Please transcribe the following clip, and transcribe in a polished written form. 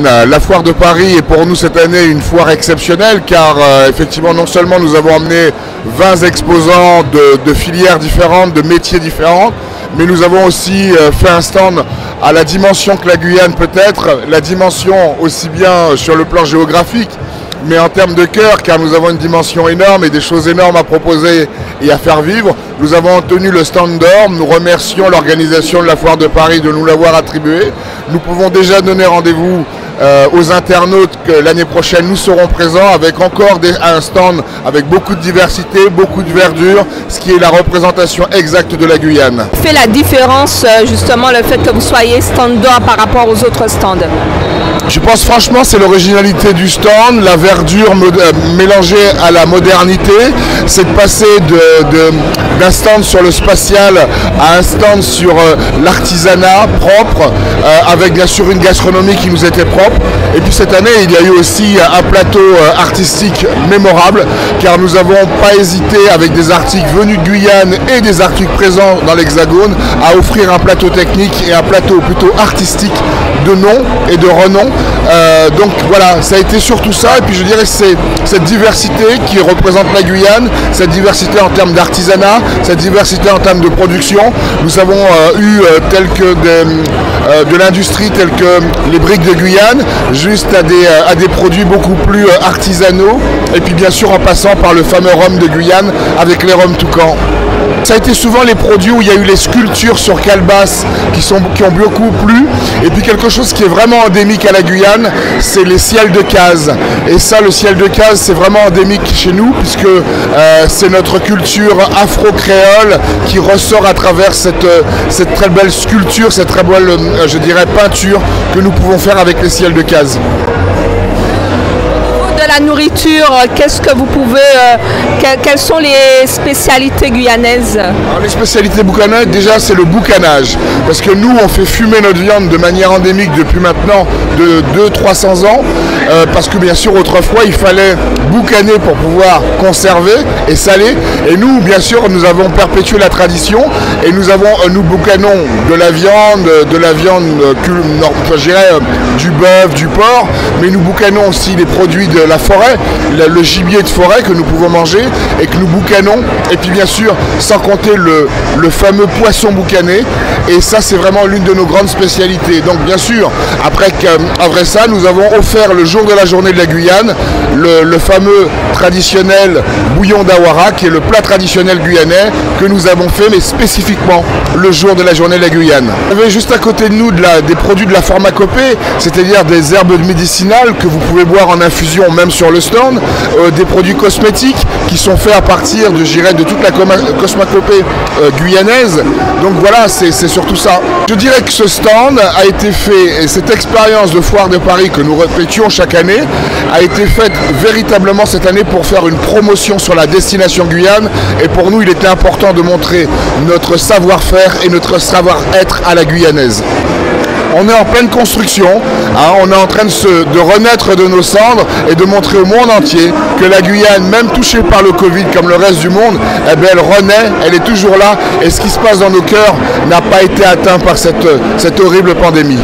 La foire de Paris est pour nous cette année une foire exceptionnelle car effectivement non seulement nous avons amené 20 exposants de filières différentes, de métiers différents, mais nous avons aussi fait un stand à la dimension que la Guyane peut être, la dimension aussi bien sur le plan géographique, mais en termes de cœur, car nous avons une dimension énorme et des choses énormes à proposer et à faire vivre. Nous avons tenu le stand d'or, nous remercions l'organisation de la Foire de Paris de nous l'avoir attribué. Nous pouvons déjà donner rendez-vous aux internautes que l'année prochaine nous serons présents avec encore un stand avec beaucoup de diversité, beaucoup de verdure, ce qui est la représentation exacte de la Guyane. Fait la différence justement le fait que vous soyez stand d'or par rapport aux autres stands? Je pense franchement c'est l'originalité du stand, la verdure mélangée à la modernité, c'est de passer d'un stand sur le spatial à un stand sur l'artisanat propre, avec bien sûr une gastronomie qui nous était propre. Et puis cette année il y a eu aussi un plateau artistique mémorable, car nous n'avons pas hésité avec des articles venus de Guyane et des articles présents dans l'Hexagone à offrir un plateau technique et un plateau plutôt artistique de nom et de renom. Donc voilà, ça a été surtout ça, et puis je dirais c'est cette diversité qui représente la Guyane, cette diversité en termes d'artisanat, cette diversité en termes de production. Nous avons eu de l'industrie telle que les briques de Guyane, juste à des produits beaucoup plus artisanaux, et puis bien sûr en passant par le fameux rhum de Guyane avec les rhums Toucan. Ça a été souvent les produits où il y a eu les sculptures sur calebasse qui ont beaucoup plu. Et puis quelque chose qui est vraiment endémique à la Guyane, c'est les ciels de case. Et ça, le ciel de case, c'est vraiment endémique chez nous, puisque c'est notre culture afro-créole qui ressort à travers cette très belle sculpture, cette très belle, je dirais, peinture que nous pouvons faire avec les ciels de case. La nourriture, qu'est-ce que vous pouvez, quelles sont les spécialités guyanaises? Alors, les spécialités boucanaises, déjà c'est le boucanage, parce que nous on fait fumer notre viande de manière endémique depuis maintenant de 200-300 ans, parce que bien sûr autrefois il fallait boucaner pour pouvoir conserver et saler, et nous bien sûr nous avons perpétué la tradition, et nous boucanons de la viande, je dirais du bœuf, du porc, mais nous boucanons aussi les produits de la forêt, le gibier de forêt que nous pouvons manger et que nous boucanons, et puis bien sûr sans compter le fameux poisson boucané, et ça c'est vraiment l'une de nos grandes spécialités. Donc bien sûr après ça nous avons offert le jour de la journée de la Guyane le fameux traditionnel bouillon d'Awara, qui est le plat traditionnel guyanais que nous avons fait, mais spécifiquement le jour de la journée de la Guyane. Vous avez juste à côté de nous des produits de la pharmacopée, c'est-à-dire des herbes médicinales que vous pouvez boire en infusion même sur le stand, des produits cosmétiques qui sont faits à partir de toute la cosmacopée guyanaise. Donc voilà, c'est surtout ça. Je dirais que ce stand a été fait, et cette expérience de foire de Paris que nous répétions chaque année, a été faite véritablement cette année pour faire une promotion sur la destination Guyane, et pour nous il était important de montrer notre savoir-faire et notre savoir-être à la guyanaise. On est en pleine construction, on est en train de renaître de nos cendres et de montrer au monde entier que la Guyane, même touchée par le Covid comme le reste du monde, eh bien, elle renaît, elle est toujours là, et ce qui se passe dans nos cœurs n'a pas été atteint par cette horrible pandémie.